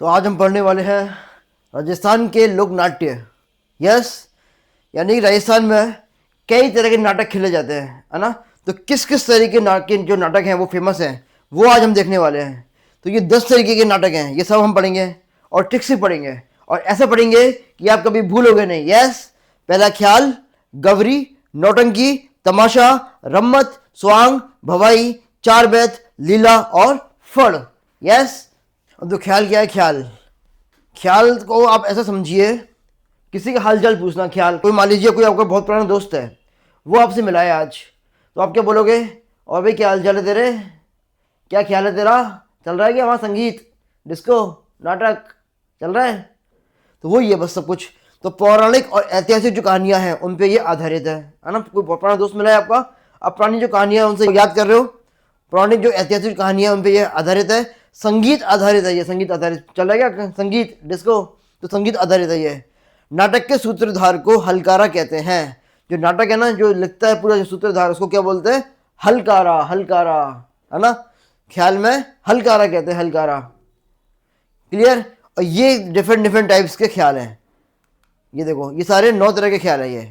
तो आज हम पढ़ने वाले हैं राजस्थान के लोक नाट्य। यस, यानी राजस्थान में कई तरह के नाटक खेले जाते हैं, है ना। तो किस किस तरीके के जो नाटक हैं वो फेमस हैं, वो आज हम देखने वाले हैं। तो ये 10 तरीके के नाटक हैं, ये सब हम पढ़ेंगे और ट्रिक से पढ़ेंगे और ऐसे पढ़ेंगे कि आप कभी भूलोगे नहीं। यस, पहला ख्याल, गवरी, नौटंकी, तमाशा, रम्मत, स्वांग, भवाई, चार बैत, लीला और फड़। यस, तो ख्याल क्या है? ख्याल, ख्याल को आप ऐसा समझिए, किसी का हालचाल पूछना। ख्याल, कोई मान लीजिए कोई आपका बहुत पुराना दोस्त है, वो आपसे मिला है आज, तो आप क्या बोलोगे? और भाई क्या हाल चाल है तेरे, क्या ख्याल है तेरा, चल रहा है क्या वहाँ संगीत, डिस्को, नाटक चल रहा है? तो वो ये बस सब कुछ। तो पौराणिक और ऐतिहासिक जो कहानियां हैं उन पे ये आधारित है ना। कोई बहुत पुराना दोस्त मिला है आपका, आप पुरानी जो कहानियां उनसे याद कर रहे हो, पौराणिक जो ऐतिहासिक कहानियां उन पे ये आधारित है। संगीत आधारित है, ये संगीत आधारित चल रहा है क्या, संगीत डिस्को, तो संगीत आधारित है ये। नाटक के सूत्रधार को हलकारा कहते हैं। जो नाटक है ना, जो लिखता है पूरा जो सूत्रधार, उसको क्या बोलते हैं? हलकारा, हलकारा, है ना। ख्याल में हलकारा कहते हैं, हलकारा। क्लियर? और ये डिफरेंट डिफरेंट टाइप्स के ख्याल हैं। ये देखो, ये सारे 9 तरह के ख्याल है ये।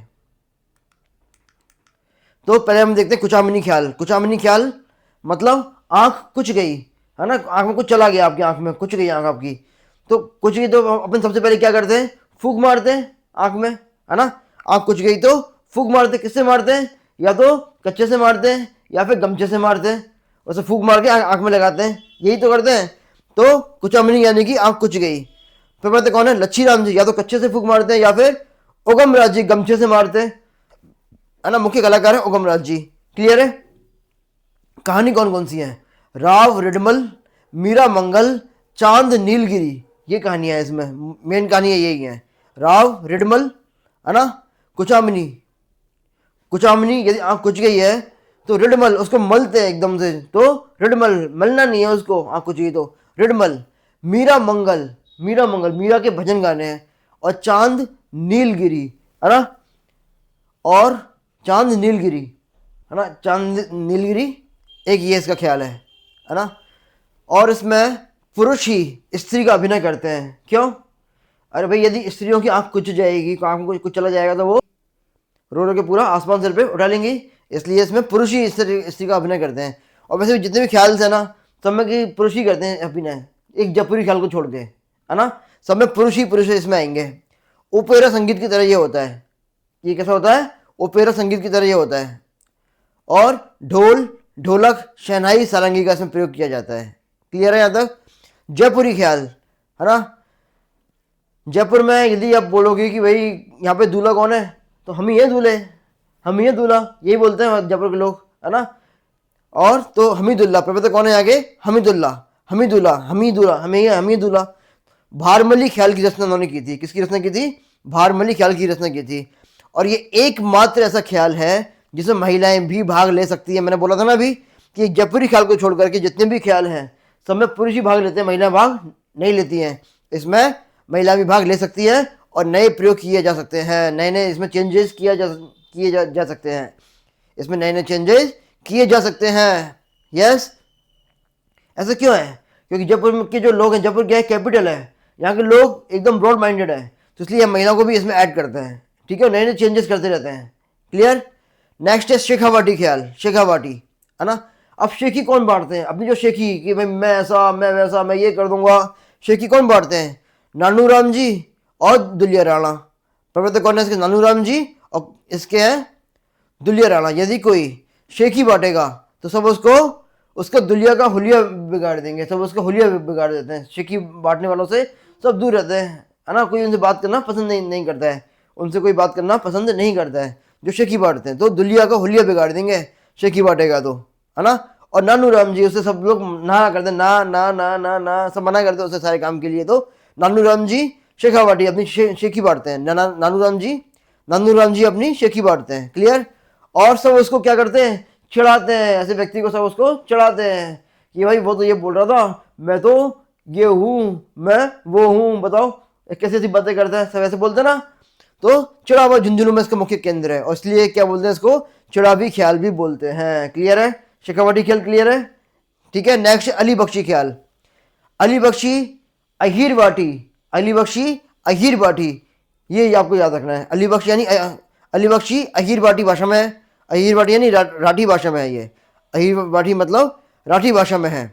तो पहले हम देखते हैं कुचामनी ख्याल। कुचामनी ख्याल मतलब आंख कुछ गई, है ना, आंख में कुछ चला गया, आपकी आंख में कुछ गई आंख आपकी। तो कुछ गई तो अपन सबसे पहले क्या करते हैं? फूंक मारते हैं आंख में, है ना। आंख कुछ गई तो फूंक मारते। किससे मारते हैं? या तो कच्चे से मारते हैं या फिर गमछे से मारते हैं, उसे फूंक मार के आंख में लगाते हैं, यही तो करते हैं। तो कुचामनी यानी कि आंख कुछ गई। फिर कहते कौन है? लच्छी राम जी, या तो कच्चे से फूंक मारते हैं या फिर उगम राज जी गमछे से मारते हैं, है ना। मुख्य कलाकार है उगम राज जी। क्लियर है? कहानी कौन कौन सी है? राव रिडमल, मीरा मंगल, चांद नीलगिरी, ये कहानियां है इसमें। मेन कहानियां यही है। राव रिडमल, है ना, कुचामनी। कुचामनी यदि आंख कुछ गई है तो रिडमल, उसको मलते हैं एकदम से, तो रिडमल, मलना नहीं है उसको, आंख कुछ गई तो रिडमल। मीरा मंगल, मीरा मंगल, मीरा के भजन गाने हैं। और चांद नीलगिरी, है ना, और चांद नीलगिरी, है ना, चांद नीलगिरी एक ये इसका ख्याल है ना। और इसमें पुरुष ही स्त्री का अभिनय करते हैं। क्यों? अरे भाई, यदि स्त्रियों की आंख कुछ जाएगी, आंख में कुछ चला जाएगा, तो वो रो रो के पूरा आसमान सिर पे उठा लेंगी, इसलिए इसमें पुरुष ही स्त्री का अभिनय करते हैं। और वैसे भी जितने भी ख्याल है ना, सब में कि पुरुष ही करते हैं अभिनय, एक जयपुरी ख्याल को छोड़ के, है ना। सब में पुरुष ही पुरुष इसमें आएंगे। ओपेरा संगीत की तरह ये होता है। ये कैसा होता है? ओपेरा संगीत की तरह ये होता है। और ढोल, ढोलक, शहनाई, सारंगी का इसमें प्रयोग किया जाता है। क्लियर है यहाँ तक? जयपुरी ख्याल, है ना। जयपुर में यदि आप बोलोगे कि भाई यहाँ पे दूल्हा कौन है, तो हम ही है दूल्हे, हम ही है दूल्हा, यही बोलते हैं जयपुर के लोग, है ना। और तो हमीदुल्ला, प्रवक्ता कौन है आगे? हमीदुल्ला, हमीदुल्ला, हमीदुल्ला, हमी दूल्हा। भारमली ख्याल की रचना उन्होंने की थी। किसकी रचना की थी? भारमली ख्याल की रचना की थी। और ये एकमात्र ऐसा ख्याल है जिसमें महिलाएं भी भाग ले सकती है। मैंने बोला था ना अभी कि जयपुरी ख्याल को छोड़ करके जितने भी ख्याल हैं सब में पुरुष ही भाग लेते हैं, महिलाएं भाग नहीं लेती हैं। इसमें महिला भी भाग ले सकती है और नए प्रयोग किए जा सकते हैं, नए नए इसमें चेंजेस किए जा सकते हैं। इसमें नए नए चेंजेस किए जा सकते हैं। यस, ऐसा क्यों है? क्योंकि जयपुर के जो लोग हैं, जयपुर क्या है? कैपिटल है, यहाँ के लोग एकदम ब्रॉड माइंडेड है, तो इसलिए हम महिलाओं को भी इसमें ऐड करते हैं। ठीक है, नए नए चेंजेस करते रहते हैं। क्लियर? नेक्स्ट है शेखावाटी ख्याल। शेखावाटी, है ना। अब शेखी कौन बांटते हैं? अपनी जो शेखी कि भाई मैं ऐसा, मैं वैसा, मैं ये कर दूंगा, शेखी कौन बांटते हैं? नानू राम जी और दुलिया राणा। प्रवर्तक कौन है इसके? नानू राम जी, और इसके हैं दुलिया राणा। यदि कोई शेखी बांटेगा तो सब उसको, उसका दुलिया का हुलिया बिगाड़ देंगे, सब उसका हुलिया बिगाड़ देते हैं। शेखी बांटने वालों से सब दूर रहते हैं, है ना। कोई उनसे बात करना पसंद नहीं करता है, उनसे कोई बात करना पसंद नहीं करता है जो शेखी बांटते हैं। तो दुलिया का हुलिया बिगाड़ देंगे शेखी बांटेगा तो, है ना। और नानू राम जी, उससे सब लोग ना करते, ना ना ना ना ना, सब मना करते हैं उससे सारे काम के लिए। तो नानू राम जी शेखावाटी अपनी शेखी बांटते हैं। नानू राम जी अपनी शेखी बांटते हैं। क्लियर? और सब उसको क्या करते हैं? चिढ़ाते हैं, ऐसे व्यक्ति को सब उसको चिढ़ाते हैं कि भाई वो तो ये बोल रहा था, मैं तो ये हूँ, मैं वो हूँ, बताओ कैसी ऐसी बातें करता है, सब ऐसे बोलते हैं ना। तो चिड़ावा झुंझुनू में इसका मुख्य केंद्र है, और इसलिए क्या बोलते हैं इसको? चिड़ावी ख्याल भी बोलते हैं। क्लियर है? शेखावाटी ख्याल क्लियर है? ठीक है। नेक्स्ट अली बख्शी ख्याल। अली बख्शी अहीर बाटी, अली बख्शी अहीर बाटी, ये आपको याद रखना है। अली बख्शी यानी अली बख्शी अहीर बाटी भाषा में है। अहीर बाटी यानी राठी भाषा में है। ये अहीर बाटी मतलब राठी भाषा में है।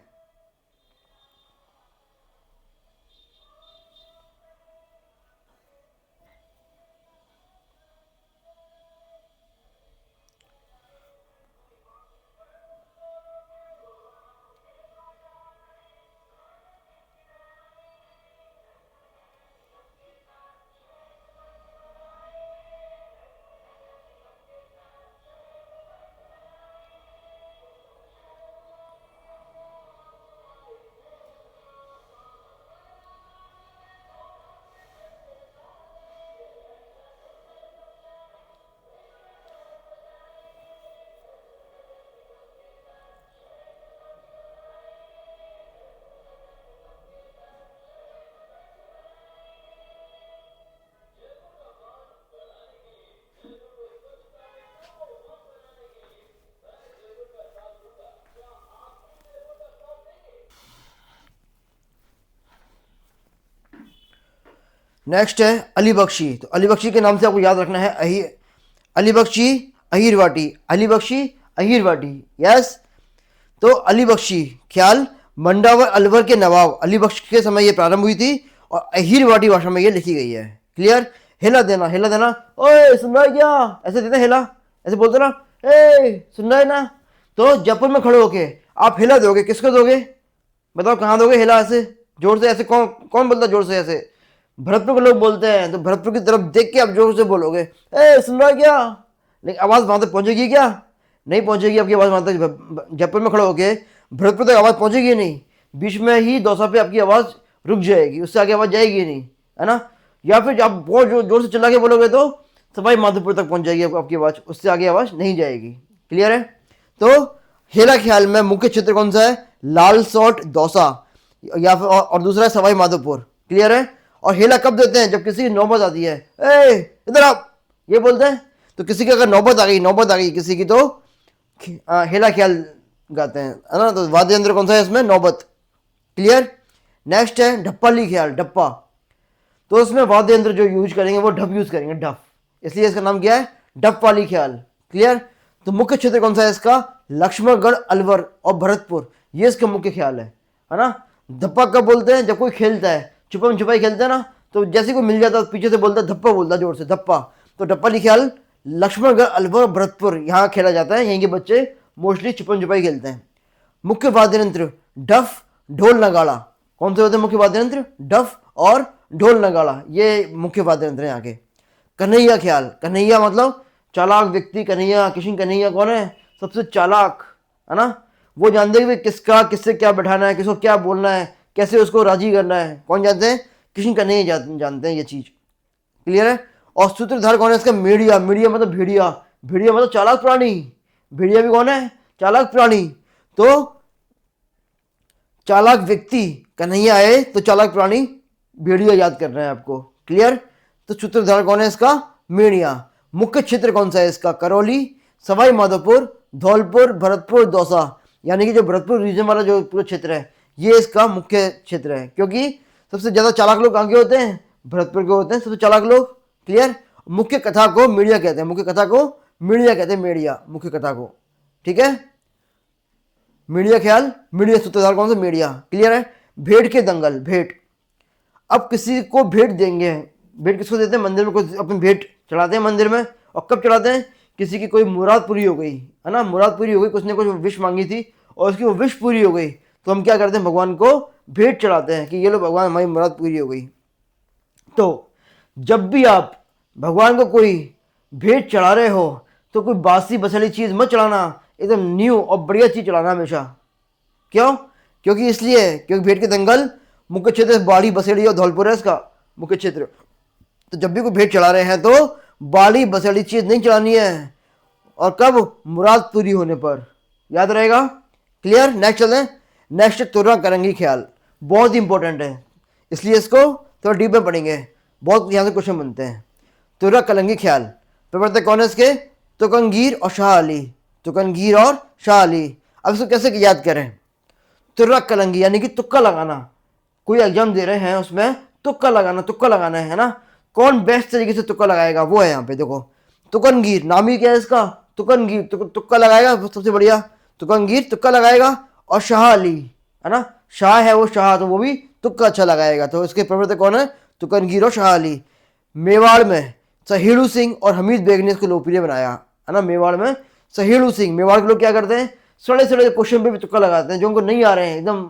नेक्स्ट है अली बख्शी। तो अली बख्शी के नाम से आपको याद रखना है अली बख्शी अहीर वाटी, अली बख्शी अहीर वाटी। यस, तो अली बख्शी ख्याल मंडावर अलवर के नवाब अली बख्श के समय ये प्रारंभ हुई थी और अहीर वाटी भाषा में ये लिखी गई है। क्लियर। हिला देना, हिला देना, ओए सुन रहा है क्या, ऐसे देते हिला, ऐसे बोलते ना, ए सुन रहा है ना। तो जयपुर में खड़े होके आप हिला दोगे, किसको दोगे बताओ, कहाँ दोगे हिला? ऐसे जोर से, ऐसे कौन कौन बोलता जोर से? ऐसे भरतपुर के लोग बोलते हैं, तो भरतपुर की तरफ देख के आप जोर से बोलोगे, ए सुन रहा है क्या। लेकिन आवाज़ वहाँ तक पहुँचेगी क्या? नहीं पहुँचेगी आपकी आवाज़ वहाँ तक। जयपुर में खड़े होके भरतपुर तक आवाज़ पहुँचेगी नहीं, बीच में ही दौसा पे आपकी आवाज़ रुक जाएगी, उससे आगे आवाज़ जाएगी नहीं, है ना। या फिर आप बहुत जोर से चिल्ला के बोलोगे तो सवाई माधोपुर तक पहुँच जाएगी आपकी आवाज़, उससे आगे आवाज़ नहीं जाएगी। क्लियर है। तो हेला ख्याल में मुख्य क्षेत्र कौन सा है? लाल सोट दौसा, या फिर और दूसरा है सवाई माधोपुर। क्लियर है। और हेला कब देते हैं? जब किसी की नौबत आती है, ए इधर आप, ये बोलते हैं। तो किसी की अगर नौबत आ गई किसी की, तो हेला ख्याल गाते हैं, है ना। तो वाद्य यंत्र कौन सा है इसमें? नौबत। क्लियर। नेक्स्ट है ढप्पाली ख्याल, ढप्पा। तो उसमें वाद्य यंत्र जो यूज करेंगे वो ढप यूज करेंगे, ढप, इसलिए इसका नाम क्या है? ढप्पाली ख्याल। क्लियर। तो मुख्य क्षेत्र कौन सा है इसका? लक्ष्मणगढ़, अलवर और भरतपुर, ये इसका मुख्य ख्याल है ना। धप्पा कब बोलते हैं? जब कोई खेलता है, छुपम छुपाई खेलते हैं ना, तो जैसे कोई मिल जाता है पीछे से बोलता है धप्पा, बोलता है जोर से धप्पा। तो ढप्पाली ख्याल लक्ष्मणगढ़, अलवर, भरतपुर, यहाँ खेला जाता है। यहीं के बच्चे मोस्टली छुपम छुपाई खेलते हैं। मुख्य वाद्य यंत्र डफ, ढोल, नगाड़ा। कौन से होते हैं मुख्य वाद्य यंत्र? डफ और ढोल, नगाड़ा, ये मुख्य वाद्य यंत्र हैं यहाँ के। कन्हैया ख्याल, कन्हैया मतलब चालाक व्यक्ति। कन्हैया, किशन कन्हैया कौन है? सबसे चालाक, है ना। वो जानते हैं कि किसका किससे क्या बैठाना है, किसको क्या बोलना है, कैसे उसको राजी करना है। कौन जानते हैं? किशन कन्हैया जानते हैं ये चीज। क्लियर है। और सूत्रधार कौन है इसका? मीडिया, मीडिया मतलब भेड़िया, भेड़िया मतलब चालाक प्राणी। भेड़िया भी कौन है? चालाक प्राणी। तो चालाक व्यक्ति कन्हैया है, तो चालाक प्राणी भेड़िया याद कर रहे हैं आपको। क्लियर। तो सूत्रधार कौन है इसका? मीडिया। मुख्य क्षेत्र कौन सा है इसका? करौली, सवाई माधोपुर, धौलपुर, भरतपुर, दौसा, यानी कि जो भरतपुर रीजन वाला जो पूरा क्षेत्र है ये इसका मुख्य क्षेत्र है। क्योंकि सबसे ज्यादा चालाक लोग कहाँ के होते हैं? भरतपुर के होते हैं सबसे चालाक लोग। क्लियर। मुख्य कथा को मीडिया कहते हैं, मुख्य कथा को मीडिया कहते हैं, मीडिया मुख्य कथा को। ठीक है। मीडिया ख्याल, मीडिया सूत्रधार कौन सा? मीडिया। क्लियर है। भेंट के दंगल, भेंट। अब किसी को भेंट देंगे, भेंट किसको देते हैं? मंदिर में कोई अपनी भेंट चढ़ाते हैं मंदिर में। और कब चढ़ाते हैं? किसी की कोई मुराद पूरी हो गई, है ना, मुराद पूरी हो गई, कुछ ने कुछ विश मांगी थी और उसकी वो विश पूरी हो गई, तो हम क्या करते हैं? भगवान को भेंट चढ़ाते हैं कि ये लो भगवान, हमारी मुराद पूरी हो गई। तो जब भी आप भगवान को कोई भेंट चढ़ा रहे हो तो कोई बासी बसली चीज़ मत चढ़ाना, एकदम न्यू और बढ़िया चीज़ चढ़ाना हमेशा। क्यों? क्योंकि इसलिए क्योंकि भेंट के दंगल मुख्य क्षेत्र बाड़ी, बसेड़ी और धौलपुर है इसका मुख्य क्षेत्र। तो जब भी कोई भेंट चढ़ा रहे हैं तो बाड़ी बसेड़ी चीज़ नहीं चढ़ानी है, और कब? मुराद पूरी होने पर। याद रहेगा। क्लियर। नेक्स्ट चलते हैं। नेक्स्ट तुर्रा करंगी ख्याल, बहुत ही इंपॉर्टेंट है, इसलिए इसको थोड़ा डीप में पढ़ेंगे, बहुत यहाँ से क्वेश्चन बनते हैं। तुर्रा कलंगी ख्याल, प्रवर्तक कौन है इसके? तुकनगीर और शाह अली, तुकनगीर और शाह अली। अब इसको कैसे याद करें? तुर्रा कलंगी यानी कि तुक्का लगाना, कोई एग्जाम दे रहे हैं, उसमें तुक्का लगाना है ना। कौन बेस्ट तरीके से तुक्का लगाएगा वो है यहाँ पे। देखो तुकनगीर नाम ही क्या है इसका, तुकनगीर, तुक्का लगाएगा सबसे बढ़िया, तुकनगीर तुक्का लगाएगा। और शाह अली है ना, शाह है वो, शाह तो वो भी तुक्का अच्छा लगाएगा। तो इसके प्रवर्तक कौन है, तुकनगीर और शाह अली। मेवाड़ में सहेड़ू सिंह और हमीद बेग ने इसको लोकप्रिय बनाया है ना। मेवाड़ में सहेड़ू सिंह, मेवाड़ के लोग क्या करते हैं, सड़े सड़े क्वेश्चन पे भी तुक्का लगाते हैं, जो उनको नहीं आ रहे हैं, एकदम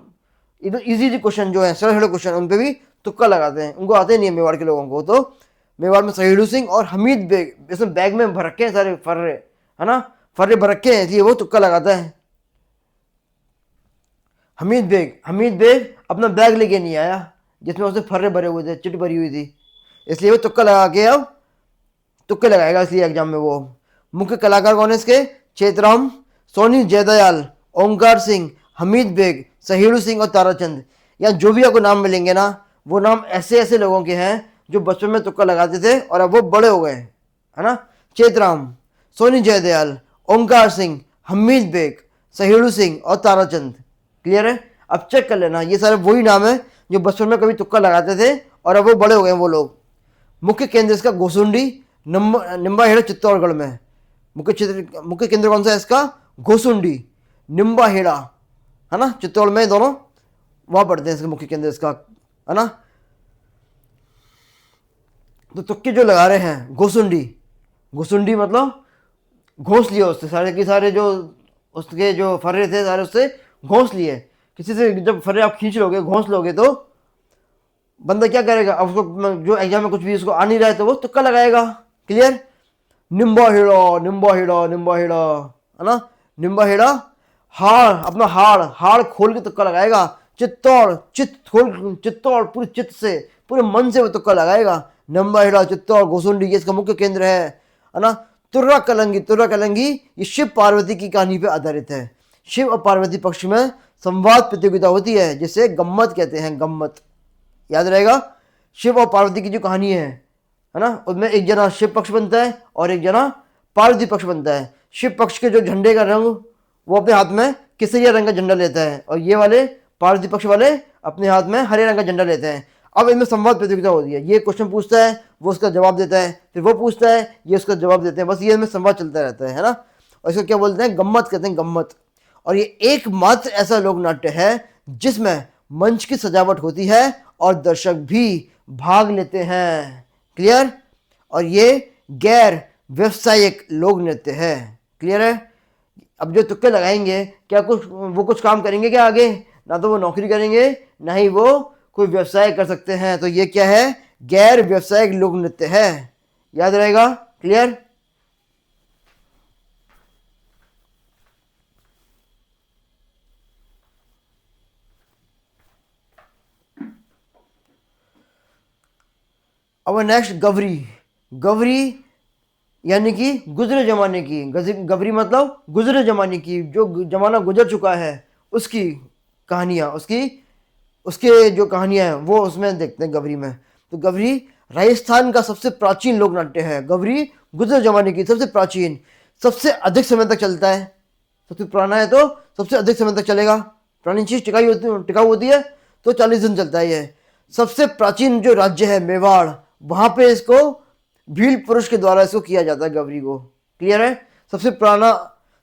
एकदम इजी क्वेश्चन जो है, सड़े सड़े क्वेश्चन, उन पे भी तुक्का लगाते हैं, उनको आते नहीं है मेवाड़ के लोगों को। तो मेवाड़ में सहेड़ू सिंह और हमीद बेग, इसमें बैग में भर रखे हैं सारे फर्रे है ना, फर्रे भर रखे हैं, इसलिए वो तुक्का लगाता है। हमीद बेग अपना बैग लेके नहीं आया जिसमें उसने फर्रे भरे हुए थे, चिट भरी हुई थी, इसलिए वो तुक्का लगा के अब तुक्के लगाएगा इसलिए एग्जाम में वो। मुख्य कलाकार कौन है इसके, चेतराम, सोनी जयदयाल, ओंकार सिंह, हमीद बेग, सहेड़ू सिंह और ताराचंद। या जो भी आपको नाम मिलेंगे ना, वो नाम ऐसे ऐसे लोगों के हैं जो बचपन में तुक्का लगाते थे और अब वो बड़े हो गए है ना। चेतराम, सोनी जयदयाल, ओंकार सिंह, हमीद बेग, सहेड़ू सिंह और ताराचंद। क्लियर है। अब चेक कर लेना, ये सारे वही नाम है जो बचपन में कभी तुक्का लगाते थे और अब वो बड़े हो गए वो लोग। मुख्य केंद्र इसका गोसुंडी, निम्बाहेड़ा चित्तौड़गढ़ में। मुख्य केंद्र कौन सा है इसका, गोसुंडी, निम्बाहेड़ा है ना, चित्तौड़ में, दोनों वहां पढ़ते हैं इसका मुख्य केंद्र इसका है ना। तो तुक्के जो लगा रहे हैं, गोसुंडी मतलब घोंस लिए उससे, सारे के सारे जो उसके जो फर्रे थे सारे उससे घोंस लिए। किसी से जब फर्रे आप खींच लोगे, घोंस लोगे, तो बंदा क्या करेगा, अब उसको जो एग्जाम में कुछ भी उसको आ नहीं रहा है तो वो तुक्का लगाएगा। क्लियर। निम्बाहेड़ा है ना, निम्बाहेड़ा, अपना हाड़ खोल के तुक्का लगाएगा। चित्तौड़ पूरे चित्त से, पूरे मन से वो तुक्का लगाएगा। निम्बाहेड़ा, चित्तौड़, गोसुंडी, ये इसका मुख्य केंद्र है ना। तुर्रा कलंगी ये शिव पार्वती की कहानी पे आधारित है। शिव और पार्वती पक्ष में संवाद प्रतियोगिता होती है जिसे गम्मत कहते हैं, गम्मत याद रहेगा। शिव और पार्वती की जो कहानी है ना, उसमें एक जना शिव पक्ष बनता है और एक जना पार्वती पक्ष बनता है। शिव पक्ष के जो झंडे का रंग वो अपने हाथ में केसरिया रंग का झंडा लेता है और ये वाले पार्वती पक्ष वाले अपने हाथ में हरे रंग का झंडा लेते हैं। अब इनमें संवाद प्रतियोगिता होती है, ये क्वेश्चन पूछता है, वो उसका जवाब देता है, फिर वो पूछता है, ये उसका जवाब देते हैं, बस ये इनमें संवाद चलता रहता है ना। और इसको क्या बोलते हैं, गम्मत कहते हैं, गम्मत। और ये एकमात्र ऐसा लोक नाट्य है जिसमें मंच की सजावट होती है और दर्शक भी भाग लेते हैं। क्लियर। और ये गैर व्यवसायिक लोक नृत्य है। क्लियर है। अब जो तुक्के लगाएंगे, क्या कुछ काम करेंगे क्या आगे, ना तो वो नौकरी करेंगे ना ही वो कोई व्यवसाय कर सकते हैं। तो ये क्या है, गैर व्यवसायिक लोक नृत्य है, याद रहेगा। क्लियर। अब नेक्स्ट गवरी यानी कि गुजरे जमाने की, गवरी मतलब गुजरे जमाने की, जो जमाना गुजर चुका है उसकी कहानियाँ, उसके जो कहानियाँ हैं वो उसमें देखते हैं गवरी में। तो गवरी राजस्थान का सबसे प्राचीन लोक नाट्य है। गवरी गुजरे जमाने की सबसे प्राचीन, सबसे अधिक समय तक चलता है। सबसे पुराना है तो सबसे अधिक समय तक चलेगा। पुरानी चीज़ टिकाऊ होती है तो 40 दिन चलता है ये। सबसे प्राचीन जो राज्य है मेवाड़, वहाँ पे इसको भील पुरुष के द्वारा इसको किया जाता है, गवरी को। क्लियर है। सबसे पुराना,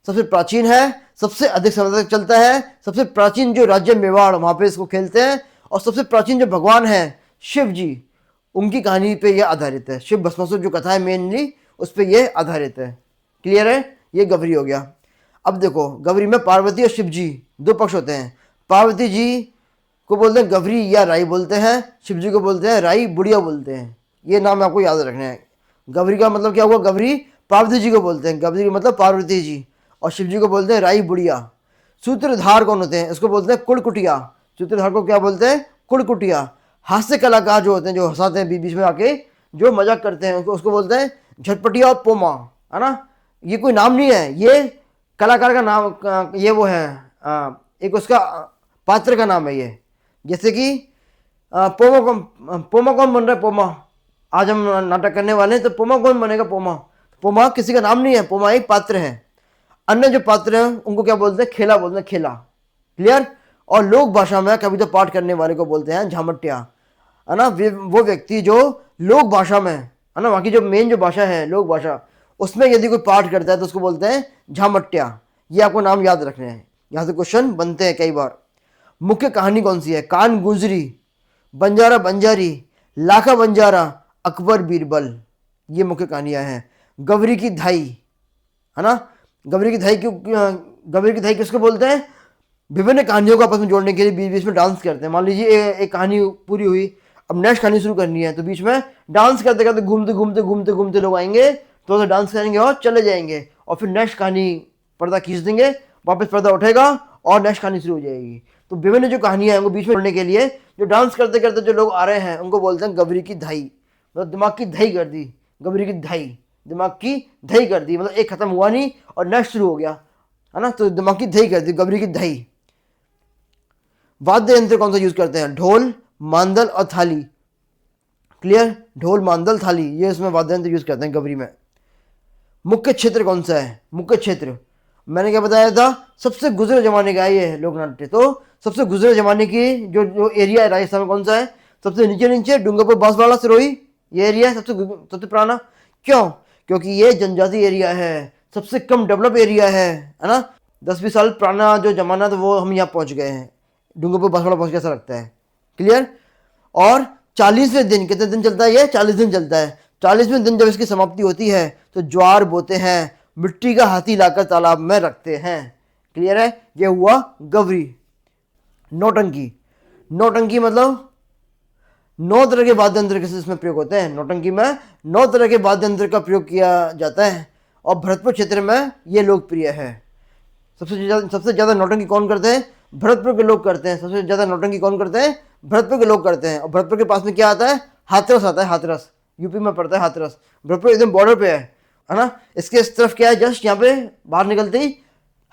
सबसे प्राचीन है, सबसे अधिक समय तक चलता है, सबसे प्राचीन जो राज्य मेवाड़ वहाँ पे इसको खेलते हैं, और सबसे प्राचीन जो भगवान है शिव जी, उनकी कहानी पे यह आधारित है। शिव भस्मासुर जो कथा है मेनली उस पर यह आधारित है। क्लियर है। ये गवरी हो गया। अब देखो गवरी में पार्वती और शिव जी दो पक्ष होते हैं। पार्वती जी को बोलते हैं गवरी या राई बोलते हैं, शिव जी को बोलते हैं राई बुढ़िया बोलते हैं। ये नाम आपको याद रखना है। गवरी का मतलब क्या हुआ, गवरी पार्वती जी को बोलते हैं, गवरी मतलब पार्वती जी, और शिव जी को बोलते हैं राई बुढ़िया। सूत्रधार कौन होते हैं, इसको बोलते हैं कुड़कुटिया। सूत्रधार को क्या बोलते हैं, कुड़कुटिया। हास्य कलाकार जो होते हैं, जो हंसाते हैं बीच में आके, जो मजाक करते हैं, उसको बोलते हैं झटपटिया और पोमा, है ना। ये कोई नाम नहीं है, ये कलाकार का नाम, ये वो है एक उसका पात्र का नाम है ये। जैसे कि पोमा कौन बन रहा है, पोमा आज हम नाटक करने वाले हैं, तो पोमा कौन बनेगा, पोमा किसी का नाम नहीं है, पोमा एक पात्र है। अन्य जो पात्र हैं उनको क्या बोलते हैं, खेला बोलते हैं, खेला। क्लियर। और लोक भाषा में कविता पाठ करने वाले को बोलते हैं झामट्या, है ना। वो व्यक्ति जो लोक भाषा में, है ना, वहाँ की जो मेन जो भाषा है लोक भाषा, उसमें यदि कोई पाठ करता है तो उसको बोलते हैं झामट्या। ये आपको नाम याद रखने हैं, यहाँ से क्वेश्चन बनते हैं कई बार। मुख्य कहानी कौन सी है? कान गुजरी, बंजारा बंजारी, लाखा बंजारा, अकबर बीरबल, ये मुख्य कहानियां हैं। गवरी की धाई, है ना, गवरी की धाई क्यों, गवरी की धाई किसको बोलते हैं? विभिन्न कहानियों को आपस में जोड़ने के लिए बीच बीच में डांस करते हैं। मान लीजिए एक कहानी पूरी हुई, अब नेक्स्ट कहानी शुरू करनी है, तो बीच में डांस करते करते घूमते घूमते घूमते घूमते लोग आएंगे, तो डांस करेंगे और चले जाएंगे, और फिर नेक्स्ट कहानी पर्दा खींच देंगे, वापस पर्दा उठेगा और नेक्स्ट कहानी शुरू हो जाएगी। तो विभिन्न जो कहानियां हैं उनको बीच में जोड़ने के लिए जो डांस करते करते जो लोग आ रहे हैं उनको बोलते हैं गवरी की धाई, मतलब दिमाग की दही कर दी, गवरी की धाई, दिमाग की दही कर दी, मतलब एक खत्म हुआ नहीं और नेक्स्ट शुरू हो गया, है ना, तो दिमाग की दही कर दी, गवरी की दही। वाद्य यंत्र कौन सा यूज करते हैं? ढोल, मांदल और थाली। क्लियर, ढोल मांदल थाली, ये इसमें वाद्य यंत्र यूज करते हैं गवरी में। मुख्य क्षेत्र कौन सा है? मुख्य क्षेत्र मैंने क्या बताया था, सबसे गुजरे जमाने का ये लोक नाट्य। तो सबसे गुजरे जमाने की जो जो एरिया है राजस्थान में कौन सा है? सबसे नीचे नीचे डूंगरपुर, बांसवाड़ा, सिरोही, ये एरिया है सबसे पुराना। क्यों? क्योंकि ये जनजाति एरिया है, सबसे कम डेवलप एरिया है ना। 10-20 साल पुराना जो जमाना था वो हम यहाँ पहुँच गए हैं, डूंगरपुर बांसवाड़ा पहुँच कैसा लगता है। क्लियर। और 40वें दिन, कितने दिन चलता है ये? 40 दिन चलता है। 40वें दिन जब इसकी समाप्ति होती है तो ज्वार बोते हैं, मिट्टी का हाथी लाकर तालाब में रखते हैं। क्लियर है, ये हुआ गवरी। नौटंकी, नौटंकी मतलब 9 तरह के वाद्य यंत्र इसमें प्रयोग होते हैं। नौटंकी में 9 तरह के वाद्य यंत्र का प्रयोग किया जाता है और भरतपुर क्षेत्र में ये लोकप्रिय है। सबसे ज्यादा नौटंकी कौन करते हैं? भरतपुर के लोग करते हैं। सबसे ज्यादा नौटंकी कौन करते हैं? भरतपुर के लोग करते हैं। और भरतपुर के पास में क्या आता है? हाथरस आता है। हाथरस यूपी में पड़ता है। हाथरस भरतपुर एकदम बॉर्डर पे है ना। इसके इस तरफ क्या है, जस्ट यहाँ पे बाहर निकलते ही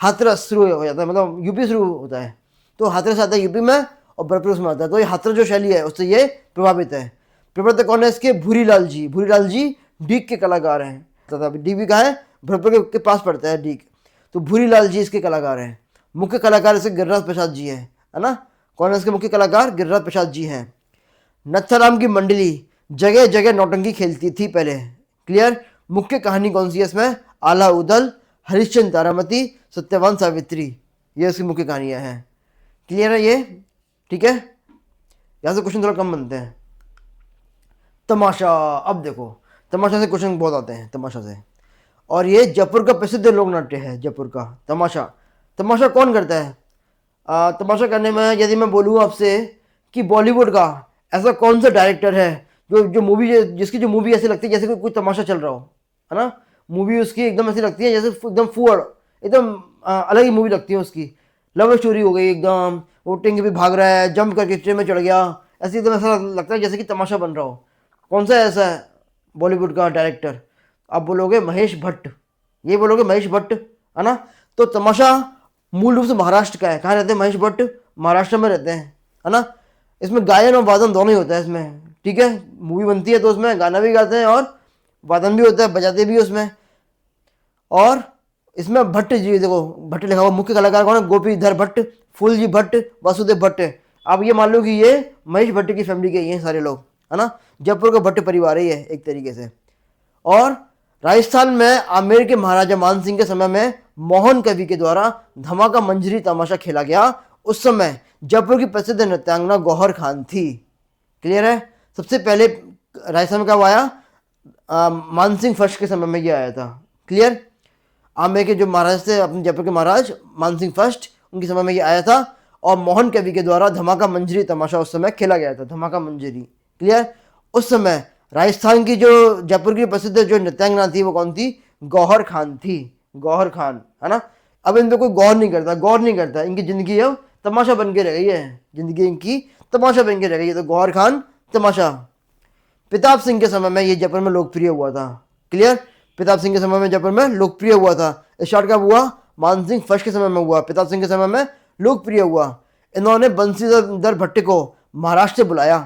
हाथरस शुरू हो जाता है, मतलब यूपी शुरू होता है। तो हाथरस आता है यूपी में और भरतपुर उसमें आता है। तो ये हाथरस जो शैली है उससे ये प्रभावित है। प्रवर्तक कौन है इसके? भूरीलाल जी। भूरीलाल जी डीग के कलाकार हैं। तथा डीग भी कहाँ है? भरतपुर के पास पड़ता है डीग। तो भूरीलाल जी इसके कलाकार हैं। मुख्य कलाकार इसके गिरिराज प्रसाद जी हैं, है ना। कौन है इसके मुख्य कलाकार? गिरिराज प्रसाद जी हैं। नत्थाराम की मंडली जगह जगह नौटंकी खेलती थी पहले। क्लियर। मुख्य कहानी कौन सी है इसमें? आला उदल, हरिश्चंद्र तारामती, सत्यवान सावित्री, ये इसकी मुख्य कहानियां हैं। क्लियर है ये? ठीक है, यहाँ से क्वेश्चन थोड़ा कम बनते हैं। तमाशा, अब देखो तमाशा से क्वेश्चन बहुत आते हैं तमाशा से, और ये जयपुर का प्रसिद्ध लोक नाट्य है। जयपुर का तमाशा। तमाशा कौन करता है? तमाशा करने में यदि मैं बोलूँ आपसे कि बॉलीवुड का ऐसा कौन सा डायरेक्टर है जो मूवी, जिसकी जो मूवी ऐसी लगती है जैसे कोई तमाशा चल रहा हो, है ना। मूवी उसकी एकदम ऐसी लगती है जैसे एकदम फुअर, एकदम अलग ही मूवी लगती है उसकी। लव स्टोरी हो गई एकदम, वो टिंग भी भाग रहा है, जंप करके ट्रेन में चढ़ गया, ऐसे एकदम ऐसा लगता है जैसे कि तमाशा बन रहा हो। कौन सा ऐसा है बॉलीवुड का डायरेक्टर? आप बोलोगे महेश भट्ट, ये बोलोगे महेश भट्ट, है ना। तो तमाशा मूल रूप से महाराष्ट्र का है। कहाँ रहते हैं महेश भट्ट? महाराष्ट्र में रहते हैं, है ना। इसमें गायन और वादन दोनों ही होता है इसमें। ठीक है, मूवी बनती है तो उसमें गाना भी गाते हैं और वादन भी होता है, बजाते भी उसमें। और इसमें भट्ट जी, देखो भट्ट लिखा हुआ। मुख्य कलाकार कौन है? गोपीधर भट्ट, फूलजी भट्ट, वासुदेव भट्ट। आप ये मान लो कि ये महेश भट्ट की फैमिली के ही हैं सारे लोग, है ना। जयपुर का भट्ट परिवार ही है एक तरीके से। और राजस्थान में आमेर के महाराजा मानसिंह के समय में मोहन कवि के द्वारा धमाका मंजरी तमाशा खेला गया। उस समय जयपुर की प्रसिद्ध नृत्यांगना गौहर खान थी। क्लियर है। सबसे पहले राजस्थान में कब आया? मानसिंह फर्स्ट के समय में ये आया था। क्लियर। आमेर के जो महाराज थे, अपने जयपुर के महाराज मानसिंह फर्स्ट, उनके समय में ये आया था। और मोहन कवि के द्वारा धमाका मंजरी तमाशा उस समय खेला गया था। धमाका मंजरी। क्लियर। उस समय राजस्थान की जो जयपुर की प्रसिद्ध जो नृत्यांगना थी वो कौन थी? गौहर खान थी। गौहर खान, है ना। अब इन पे कोई गौर नहीं करता। इनकी जिंदगी अब तमाशा बन के रह गई है। जिंदगी इनकी तमाशा बन के रह गई है। तो गौहर खान तमाशा। प्रताप सिंह के समय में ये जयपुर में लोकप्रिय हुआ था। क्लियर। प्रताप सिंह के समय में जयपुर में लोकप्रिय हुआ था। स्टार्ट कब हुआ? मानसिंह फर्स्ट के समय में हुआ। प्रताप सिंह के समय में लोकप्रिय हुआ। इन्होंने बंसीधर भट्ट को महाराष्ट्र से बुलाया,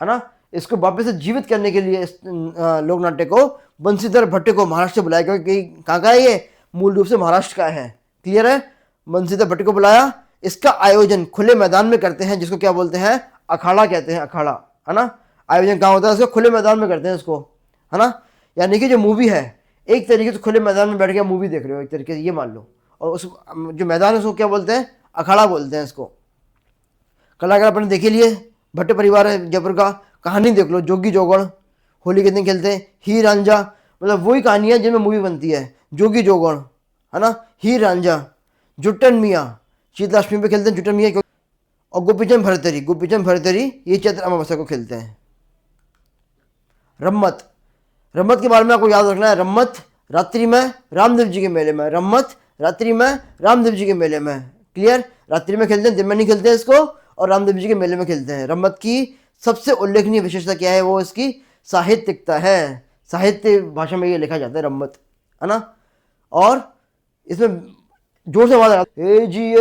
है ना। इसको वापस से जीवित करने के लिए इस लोक नाट्य को बंसीधर भट्ट को महाराष्ट्र से बुलाया, क्योंकि कहाँ का है ये? मूल रूप से महाराष्ट्र का है। क्लियर है। बंसीधर भट्ट को बुलाया, इसका आयोजन खुले मैदान में करते हैं, जिसको क्या बोलते हैं, अखाड़ा कहते हैं, अखाड़ा, है ना। आयोजन कहाँ होता है, इसको खुले मैदान में करते हैं इसको, है ना। यानी कि जो मूवी है, एक तरीके से खुले मैदान में बैठ के मूवी देख रहे हो, एक तरीके से ये मान लो, और उस जो मैदान है उसको क्या बोलते हैं, अखाड़ा बोलते हैं इसको। कलाकार अपने देखे लिए, भट्ट परिवार है जयपुर का, कहानी देख लो, जोगी जोगड़, होली के दिन खेलते हैं, हीर रांझा, मतलब वही कहानी है जिनमें मूवी बनती है, जोगी जोगड़, है ना, हीर रांझा, जुट्टन मियाँ, शीतलाष्टमी पे खेलते हैं जुट्टन मियाँ, और गोपीचंद भरतरी, गोपीचंद भरतरी ये चैत्र अमावस्या को खेलते हैं। रम्मत, रम्मत के बारे में आपको याद रखना है, रम्मत रात्रि में रामदेव जी के मेले में, रम्मत रात्रि में रामदेव जी के मेले में, क्लियर। रात्रि में खेलते हैं, दिन में नहीं खेलते हैं इसको, और रामदेव जी के मेले में खेलते हैं। रम्मत की सबसे उल्लेखनीय विशेषता क्या है, वो इसकी साहित्यिकता है, साहित्य भाषा में ये लिखा जाता है रम्मत, है ना। और इसमें जोर से आवाज लगाते, ए जी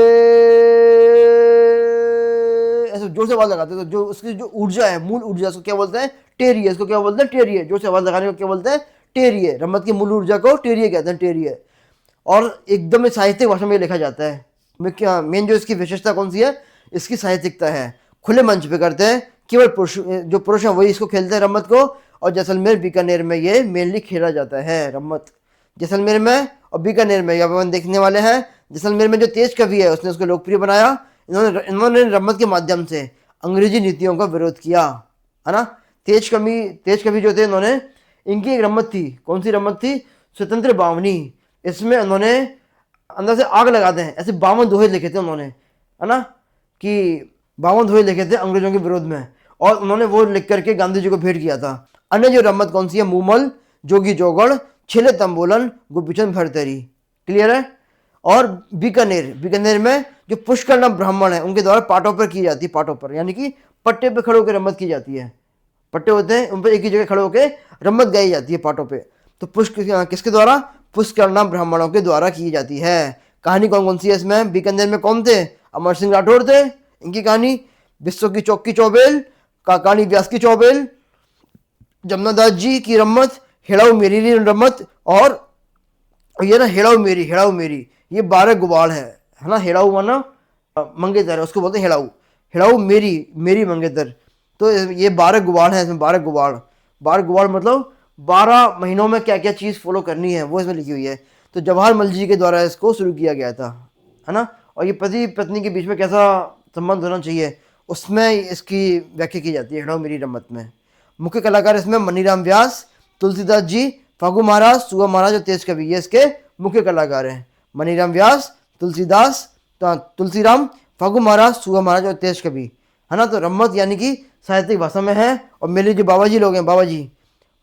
ऐसे जोर से आवाज लगाते हैं, तो जो उसकी जो ऊर्जा है, मूल ऊर्जा, उसको क्या बोलते हैं, टेरिये, इसको क्या बोलते हैं, टेरिये, जोर से आवाज लगाने को क्या बोलते हैं, टेरिये। रम्मत की मूल ऊर्जा को टेरिये कहते हैं, टेरिये। और एकदम साहित्यिक भाषा में लिखा जाता है। मेन जो इसकी विशेषता कौन सी है, इसकी साहित्यिकता है। खुले मंच पे करते हैं, केवल पुरुष, जो पुरुष है वही इसको खेलते हैं रम्मत को। और जैसलमेर बीकानेर में ये मेनली खेला जाता है रम्मत, जैसलमेर में और बीकानेर में। यहाँ देखने वाले हैं, जैसलमेर में जो तेज कवि है उसने उसको लोकप्रिय बनाया। इन्होंने रम्मत के माध्यम से अंग्रेजी नीतियों का विरोध किया, है ना। तेज कवि जो थे, इन्होंने, इनकी एक रम्मत थी, कौन सी रम्मत थी, स्वतंत्र बावनी। इसमें उन्होंने अंदर से आग लगाते हैं, ऐसे 52 दोहे लिखे थे उन्होंने, है ना, कि 52 दोहे लिखे थे अंग्रेजों के विरोध में, और उन्होंने वो लिख करके गांधी जी को भेंट किया था। अन्य जो रम्मत कौन सी है, मूमल, जोगी जोगड़, छिले तंबोलन, गोपीचंद भरतरी, क्लियर है। और बीकानेर में जो पुष्कर ब्राह्मण है उनके द्वारा पाटों पर की जाती है, पाटों पर, यानी कि पट्टे पे खड़े होकर रम्मत की जाती है। पट्टे होते हैं, उन पर एक ही जगह खड़े होकर रम्मत गाई जाती है पाटों पे। तो किसके द्वारा, पुष्कर ब्राह्मणों के द्वारा की जाती है। कहानी कौन कौन सी है इसमें, बीकानेर में कौन थे, अमर सिंह राठौड़ थे, इनकी कहानी। विश्व की चौक की चौबेल, कहानी व्यास की चौबेल, जमुनादास जी की रम्मत, हेड़ाऊ मेरी रम्मत, और ये ना हेड़ाऊ मेरी, ये 12 गुबाड़ है ना। हेड़ाऊ माना मंगेतर है, उसको बोलते हैं हेड़ाऊ, हेड़ाऊ मेरी मंगेतर। तो ये 12 गुबाड़ है, इसमें 12 गुबाड़ मतलब 12 महीनों में क्या क्या चीज़ फॉलो करनी है वो इसमें लिखी हुई है। तो जवाहर मल जी के द्वारा इसको शुरू किया गया था, है ना। और ये पति पत्नी के बीच में कैसा संबंध होना चाहिए, उसमें इसकी व्याख्या की जाती है हेड़ाऊ मेरी रम्मत में। मुख्य कलाकार इसमें मनीराम व्यास, तुलसीदास जी, फागू महाराज, सुगा महाराज और तेज कवि, ये इसके मुख्य कलाकार हैं। मनीराम व्यास, तुलसीदास, तुलसीराम, फागू महाराज, सुगा महाराज और तेज कवि, है ना। तो रम्मत यानी कि साहित्यिक भाषा में है। और मेरे जो बाबा जी लोग हैं, बाबा जी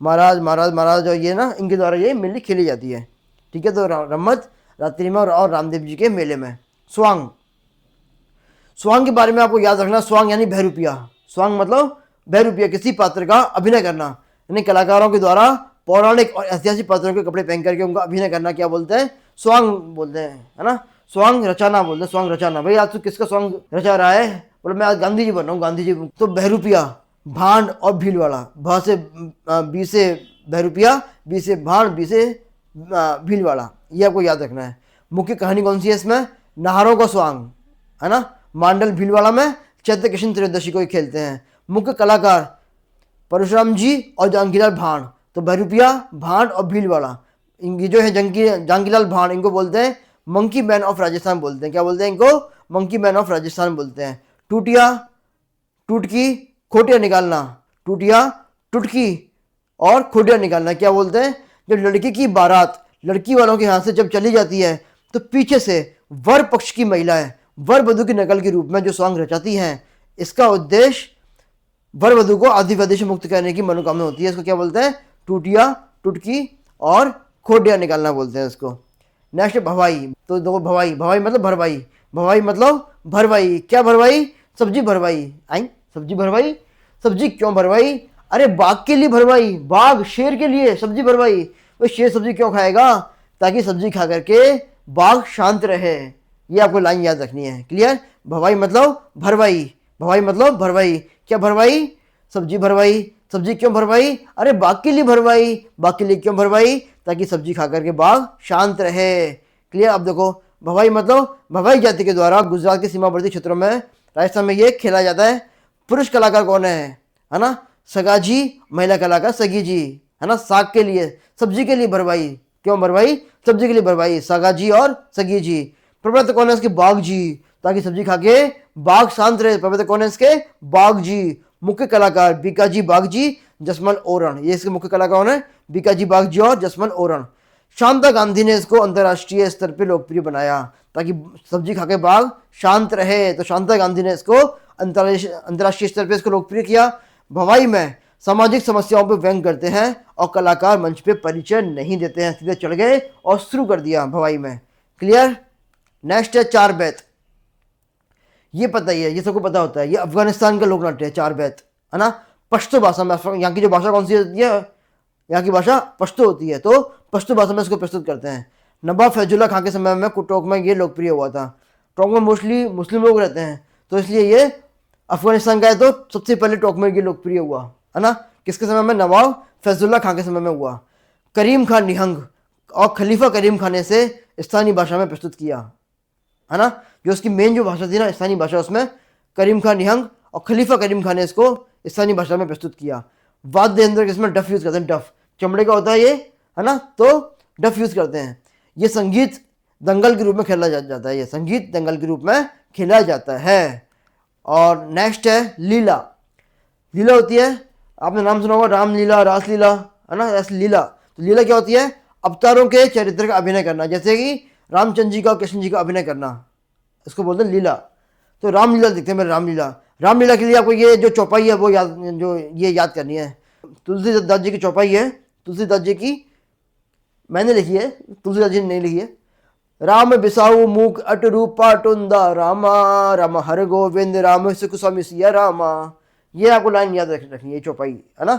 महाराज और ये ना, इनके द्वारा ये मेनली खेली जाती है, ठीक है। तो रम्मत रात्रि में और रामदेव जी के मेले में। स्वांग के बारे में आपको याद रखना, स्वांग यानी बहरूपिया। स्वांग मतलब बहरूपिया, किसी पात्र का अभिनय करना, यानी कलाकारों के द्वारा पौराणिक और ऐतिहासिक पात्रों के कपड़े पहन करके उनका अभिनय करना क्या बोलते हैं, स्वांग बोलते हैं, है ना। स्वांग रचाना बोलते हैं, स्वांग रचाना। भाई आज तू किसका स्वांग रचा रहा है, बोले मैं आज गांधी जी बन रहा हूँ, गांधी जी। तो बहरूपिया, भांड और भीलवाड़ा, भा से बी से बहरूपिया, बी से भांड, बी से भीलवाड़ा, ये आपको याद रखना है। मुख्य कहानी कौन सी है इसमें, नाहरों का स्वांग, है ना। मांडल भीलवाड़ा में चैत्र कृष्ण त्रयोदशी को ही खेलते हैं। मुख्य कलाकार परशुराम जी और जहांगीरलाल भांड। तो बहरूपिया, भांड और भीलवाड़ा, इनकी जो है जहांगीरलाल भांड, इनको बोलते हैं मंकी मैन ऑफ राजस्थान बोलते हैं। क्या बोलते हैं इनको, मंकी मैन ऑफ राजस्थान बोलते हैं। टूटिया, टुटकी, खोटिया निकालना, टूटिया, टुटकी और खोटिया निकालना क्या बोलते हैं, जब लड़की की बारात लड़की वालों के हाथ से जब चली जाती है तो पीछे से वर पक्ष की महिलाएं वर वधु की नकल के रूप में जो सॉन्ग रचाती हैं, इसका उद्देश्य वर वधु को आधिपत्य से मुक्त करने की मनोकामना होती है। इसको क्या बोलते हैं, टूटिया, टुटकी और खोटिया निकालना बोलते हैं इसको। नेक्स्ट भवाई। तो देखो भवाई, भवाई मतलब भरवाई, भवाई मतलब भरवाई। क्या भरवाई, सब्जी भरवाई। आई सब्जी भरवाई, सब्जी क्यों भरवाई, अरे बाघ के लिए भरवाई, बाघ शेर के लिए सब्जी भरवाई। तो शेर सब्जी क्यों खाएगा, ताकि सब्जी खा करके बाघ शांत रहे। ये आपको लाइन याद रखनी है, क्लियर। भवाई मतलब भरवाई, भवाई मतलब भरवाई। क्या भरवाई, सब्जी भरवाई। सब्जी क्यों भरवाई, अरे बाघ के लिए भरवाई, बाघ के लिए क्यों भरवाई, ताकि सब्जी खा करके बाघ शांत रहे। क्लियर। अब देखो भवाई मतलब भवाई जाति के द्वारा गुजरात के सीमावर्ती क्षेत्रों में, राजस्थान में ये खेला जाता है। पुरुष कलाकार कौन है ना, सगाजी, महिला कलाकार सगी जी, है ना। साग के लिए, सब्जी के लिए भरवाई, क्यों भरवाई, सब्जी के लिए भरवाई, सगाजी और सगी जी। प्रवर्तक कौन है इसके, बाघ जी, ताकि सब्जी खा के बाघ शांत रहे। प्रवर्तक कौन है इसके, बाघ जी। मुख्य कलाकार बीकाजी बाघ जी, जसमल ओरण, ये इसके मुख्य कलाकार कौन है, बीकाजी बाघ जी और जसमल ओरण। शांता गांधी ने इसको अंतर्राष्ट्रीय स्तर पर लोकप्रिय बनाया, ताकि सब्जी खा के बाघ शांत रहे, तो शांता गांधी ने इसको अंतर्राष्ट्रीय स्तर पर इसको लोकप्रिय किया। भवाई में सामाजिक समस्याओं पर व्यंग करते हैं और कलाकार मंच पे परिचय नहीं देते हैं, सीधे चढ़ गए और शुरू कर दिया भवाई में। क्लियर। नेक्स्ट है चार बैत। ये पता ही है, ये सबको पता होता है, ये अफगानिस्तान का लोक नाट्य है चार बैत, है ना। पश्तो भाषा में, यहाँ की जो भाषा कौन सी होती है, यहाँ की भाषा पश्तो होती है, तो पश्तो भाषा में इसको प्रस्तुत करते हैं। नवाब फैजुल्ला खां के समय में टोंक में ये लोकप्रिय हुआ था। टोंक में मोस्टली मुस्लिम लोग रहते हैं, तो इसलिए ये अफगानिस्तान का है, तो सबसे पहले टोंक में ये लोकप्रिय हुआ, है ना। किसके समय में, नवाब फैजुल्ला खां के समय में हुआ। करीम खान निहंग और खलीफा करीम खान ने से स्थानीय भाषा में प्रस्तुत किया, है ना। जो उसकी मेन जो भाषा थी ना, स्थानीय भाषा, उसमें करीम खान निहंग और खलीफा करीम खान ने इसको स्थानीय भाषा में प्रस्तुत किया। वाद्य यंत्र इसमें डफ यूज करते हैं, डफ चमड़े का होता है ये, है ना, तो डफ यूज करते हैं। ये संगीत दंगल के रूप में खेला जाता है, ये संगीत दंगल के रूप में खेला जाता है। और नेक्स्ट है लीला। लीला होती है, आपने नाम सुना होगा, रामलीला, रासलीला, है ना, लीला। तो लीला क्या होती है, अवतारों के चरित्र का अभिनय करना, जैसे कि रामचंद्र जी का और कृष्ण जी का अभिनय करना, इसको बोलते हैं लीला। तो रामलीला देखते हैं मेरे, रामलीला। रामलीला के लिए आपको ये जो चौपाई है वो याद, जो ये याद करनी है। तुलसीदास जी की चौपाई है, तुलसीदास जी की मैंने लिखी है, तुलसीदास जी ने नहीं लिखी है। राम बिसाऊ मूक अटरू पाटुंदा रामा, राम हर गोविंद राम सुख स्वामी सिया रामा। ये आपको लाइन याद रखनी है, चौपाई, है ना।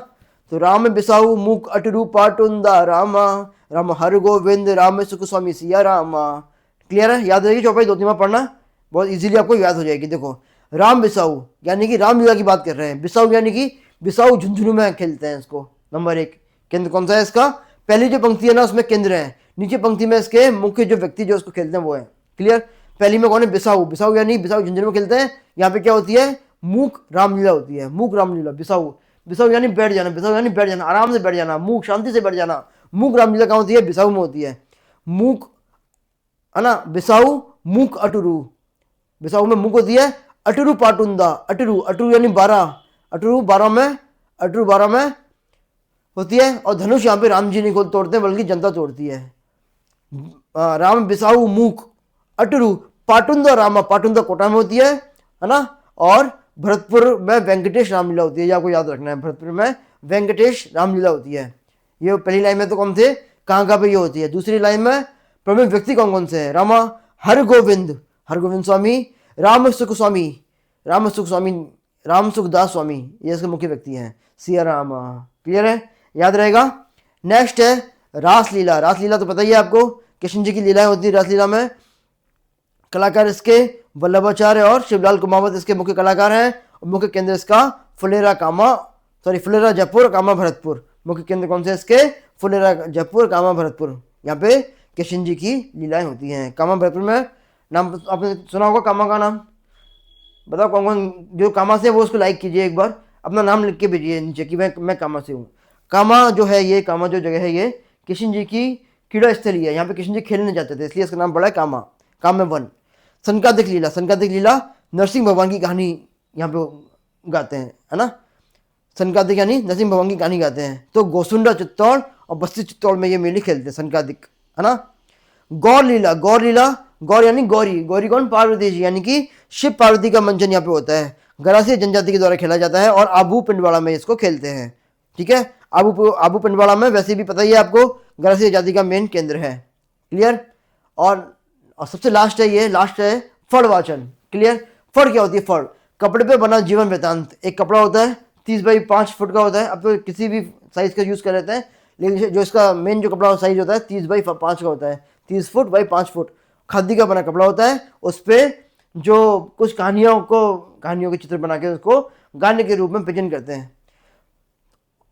तो राम बिसाऊ मूक अटरू पाटुंदा रामा, राम हर गोविंद राम सुख स्वामी सिया रामा। क्लियर है, याद रहेगी चौपाई, 2-3 बार पढ़ना, बहुत इजीली आपको याद हो जाएगी। देखो राम बिसाऊ यानी कि रामलीला की बात कर रहे हैं, बिसाऊ यानी कि बिसाऊ झुंझुनू में खेलते हैं इसको। नंबर 1 केंद्र कौन सा है इसका, पहली जो पंक्ति है ना उसमें केंद्र है, नीचे पंक्ति में इसके मुख्य जो व्यक्ति जो उसको खेलते हैं वो है। क्लियर। पहली में कौन है, बिसाऊ, बिसाऊ यानी बिसाऊ झुंझुनू में खेलते हैं। यहाँ पे क्या होती है, मूक रामलीला होती है, मूक रामलीला, बिसाऊ, बिसाऊ यानी बैठ जाना, बिसाऊ यानी बैठ जाना, आराम से बैठ जाना, मूक शांति से बैठ जाना। मूक रामलीला कहाँ होती है, बिसाऊ में होती है। मूक, है ना, बिसाऊ मूक अटुरु, बिसाऊ में मूक होती है। अटुरु पाटुंदा, अटुरु, अटुरु यानी 12, अटुरु 12 में, अटुरु 12 में होती है। और धनुष यहाँ पे राम जी नहीं तोड़ते हैं बल्कि जनता तोड़ती है। राम बिसाऊ मूक अटुरु पाटुंदा रामा, पाटुंदा कोटा में होती है ना। और भरतपुर में वेंकटेश रामलीला होती है, ये आपको याद रखना है, भरतपुर में वेंकटेश रामलीला होती है। ये पहली लाइन में तो कौन थे, कहाँ पे ये होती है। दूसरी लाइन में प्रमुख व्यक्ति कौन कौन से हैं, रामा हरगोविंद, हरगोविंद स्वामी, राम सुख स्वामी, राम सुख स्वामी, राम सुखदास स्वामी, ये इसके मुख्य व्यक्ति हैं, सिया रामा। क्लियर है, याद रहेगा। नेक्स्ट है रासलीला। रासलीला तो पता ही है आपको, कृष्ण जी की लीलाएं होती है रासलीला में। कलाकार इसके वल्लभाचार्य और शिवलाल कुमावत इसके मुख्य कलाकार हैं। मुख्य केंद्र इसका फुलेरा कामा, फुलेरा जयपुर कामा भरतपुर। मुख्य केंद्र कौन से इसके, फुलेरा जयपुर कामा भरतपुर। यहाँ पे कृष्ण जी की लीलाएं होती हैं। कामा भरतपुर में नाम आपने सुना होगा, कामा का नाम बताओ कौन कौन जो कामा से, वो उसको लाइक कीजिए, एक बार अपना नाम लिख के भेजिए नीचे कि मैं कामा से हूँ। कामा जो है, ये कामा जो जगह है ये कृष्ण जी की क्रीड़ा स्थली है, यहाँ पे कृष्ण जी खेलने जाते थे, इसलिए इसका नाम पड़ा है कामा, काम्य वन। संकादिक लीला, संकादिक लीला नरसिंह भगवान की कहानी यहाँ पे गाते हैं, है ना। संकादिक यानी नरसिंह भगवान की कहानी गाते हैं। तो गोसुंडा चित्तौड़ और बस्ती चित्तौड़ में ये मेले खेलते हैं, संकादिक, है ना। गौर लीला, गौर लीला, गौर यानी गौरी, गौरी कौन, पार्वती जी, यानी कि शिव पार्वती का मंचन यहाँ पे होता है। गरासिया जनजाति के द्वारा खेला जाता है और आबू पिंडवाड़ा में इसको खेलते हैं। ठीक है, आबू पिंडवाड़ा में वैसे भी पता ही है आपको, गरासिया जाति का मेन केंद्र है। क्लियर। और सबसे लास्ट है, ये लास्ट है फड़ वाचन। क्लियर। फड़ क्या होती है, फड़ कपड़े पे बना जीवन वृतांत। एक कपड़ा होता है 30 बाई 5 फुट का होता है, अब तो किसी भी साइज का यूज कर लेते हैं, लेकिन जो इसका मेन जो कपड़ा साइज होता है 30 बाई 5 का होता है, 30 फुट बाई 5 फुट खादी का बना कपड़ा होता है। उस पर जो कुछ कहानियों के चित्र बना के उसको गाने के रूप में प्रेजेंट करते हैं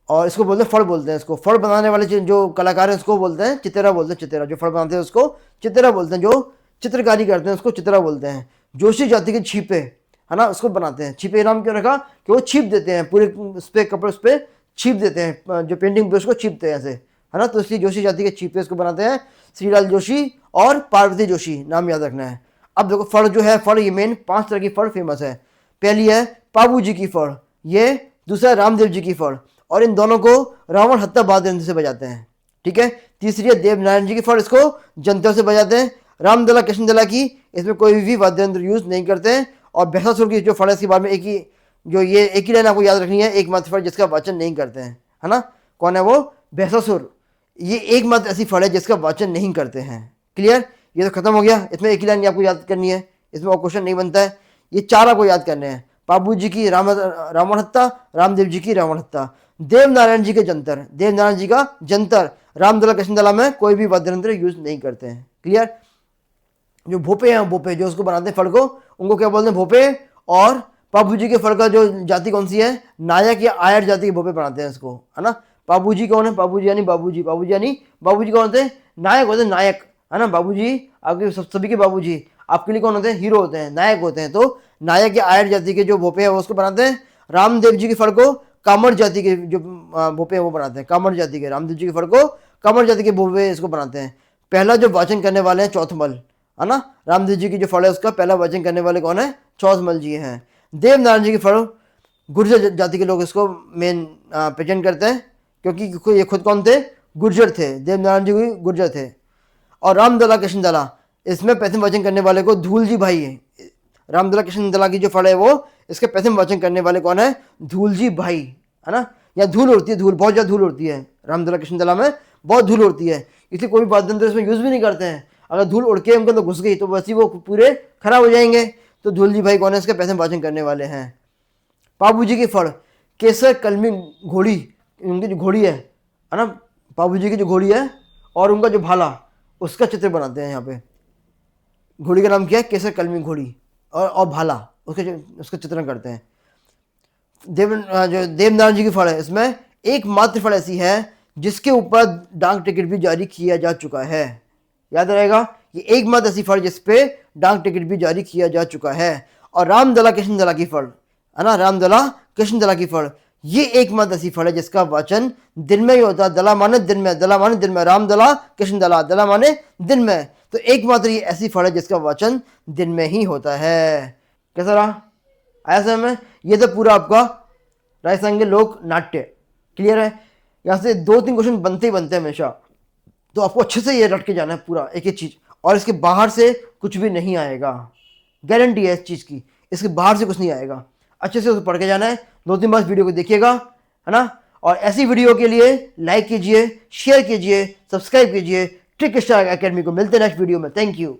और इसको बोलते हैं फड़ बोलते हैं। इसको फड़ बनाने वाले जो कलाकार हैं उसको बोलते हैं चितेरा बोलते हैं, चितेरा जो फड़ बनाते हैं उसको चितेरा बोलते हैं, जो चित्रकारी करते हैं, उसको चित्रा बोलते हैं। जोशी जाति के छीपे, है ना, उसको बनाते हैं। छीपे नाम क्यों रखा कि वो छीप देते हैं पूरे उस पर, कपड़े उस पर छीप देते हैं, जो पेंटिंग पे उसको छीपते हैं ऐसे, है ना। तो इसलिए जोशी जाति के छीपे उसको बनाते हैं। श्रीलाल जोशी और पार्वती जोशी नाम याद रखना है। अब देखो फड़ जो है, फड़ ये मेन 5 तरह की फड़ फेमस है। पहली है पाबू जी की फड़, ये दूसरा रामदेव जी की फड़, और इन दोनों को रावण हत्ता वाद्य यंत्र से बजाते हैं, ठीक है। तीसरी है देवनारायण जी की फड़, इसको जंतर से बजाते हैं। रामदला कृष्णदला की, इसमें कोई भी वाद्य यंत्र यूज नहीं करते हैं। और भैंसासुर की जो फड़ है इसके बारे में एक ही, जो ये एक ही लाइन आपको याद रखनी है, एकमात्र फड़ जिसका वाचन नहीं करते हैं, है ना। कौन है वो? भैंसासुर। ये एकमात्र ऐसी फड़ है जिसका वाचन नहीं करते हैं। क्लियर? ये तो खत्म हो गया। इसमें एक ही लाइन आपको याद करनी है, इसमें और क्वेश्चन नहीं बनता है। ये 4 आपको याद करने हैं। पाबू जी की रावण हत्ता, रामदेव जी की रावण हत्ता, देवनारायण जी के जंतर, देवनारायण जी का जंतर, रामदला कृष्णदला में कोई भी वाद्य यंत्र यूज नहीं करते हैं। क्लियर? जो भोपे हैं, भोपे जो उसको बनाते हैं फड़ को, उनको क्या बोलते हैं? भोपे। और पाबू जी के फड़ का जो जाति कौन सी है? नायक या आयर जाति के भोपे बनाते हैं इसको, है ना। पाबू जी कौन है? पाबू जी यानी बाबूजी, बाबूजी यानी बाबूजी कौन होते हैं? नायक होते हैं, नायक, है ना। बाबूजी आपके सभी के बाबूजी आपके लिए कौन होते हैं? हीरो होते हैं, नायक होते हैं। तो नायक या आयर जाति के जो भोपे हैं वो उसको बनाते हैं। रामदेव जी के फड़ को कामर जाति के जो भोपे हैं वो बनाते हैं, कामर जाति के। रामदेव जी के फड़ को कामर जाति के भोपे इसको बनाते हैं। पहला जो वाचन करने वाले हैं चौथमल, है ना। रामदेव जी की जो फड़ है उसका पहला वाचन करने वाले कौन है? चौथमल जी हैं। देवनारायण जी की फड़ गुर्जर जाति के लोग इसको मेन प्रेजेंट करते हैं, क्योंकि ये खुद कौन थे? गुर्जर थे। देवनारायण जी भी गुर्जर थे। और रामदला कृष्णदला, इसमें प्रथम वाचन करने वाले को धूल जी भाई है। रामदला कृष्णदला की जो फड़ है वो, इसके प्रथम वाचन करने वाले कौन है? धूल जी भाई, है ना। या धूल उड़ती है, धूल बहुत ज़्यादा धूल उड़ती है रामदला कृष्णदला में, बहुत धूल उड़ती है, इसलिए कोई वाद्य यंत्र इसमें यूज़ भी नहीं करते हैं। अगर धूल उड़ के उनके अंदर घुस गई तो वैसे वो पूरे खराब हो जाएंगे। तो धूल जी भाई कौन है? इसके प्रथम वाचन करने वाले हैं। पाबू जी की फड़ केसर कलमी घोड़ी, उनकी जो घोड़ी है ना, पाबू जी की जो घोड़ी है और उनका जो भाला, उसका चित्र बनाते हैं यहाँ पे। घोड़ी का नाम क्या है? केसर कलमी घोड़ी, और भाला, उसका चित्रण करते हैं। जो देवनारायण जी की फड़ है, इसमें एकमात्र फड़ ऐसी है जिसके ऊपर डाक टिकट भी जारी किया जा चुका है। याद रहेगा, ये एकमात्र ऐसी फड़ जिसपे डाक टिकट भी जारी किया जा चुका है। और रामदला कृष्णदला की फड़, है ना, रामदला कृष्णदला की फड़, ये एकमात्र ऐसी फड़ है जिसका वाचन दिन में ही होता है। दला माने दिन में, दला माने दिन में, रामदला कृष्णदला, दला माने दिन में। तो एकमात्र ये ऐसी फड़ है जिसका वाचन दिन में ही होता है। कैसा रहा? आया समझ में? ये तो पूरा आपका राजस्थान के लोक नाट्य क्लियर है। यहाँ से 2-3 क्वेश्चन बनते ही बनते हैं हमेशा, तो आपको अच्छे से ये रट के जाना है पूरा एक एक चीज़, और इसके बाहर से कुछ भी नहीं आएगा, गारंटी है इस चीज़ की। इसके बाहर से कुछ नहीं आएगा, अच्छे से उसको पढ़ के जाना है। 2-3 बार वीडियो को देखिएगा, है ना। और ऐसी वीडियो के लिए लाइक कीजिए, शेयर कीजिए, सब्सक्राइब कीजिए ट्रिक स्टार एकेडमी को। मिलते हैं नेक्स्ट वीडियो में। Thank you.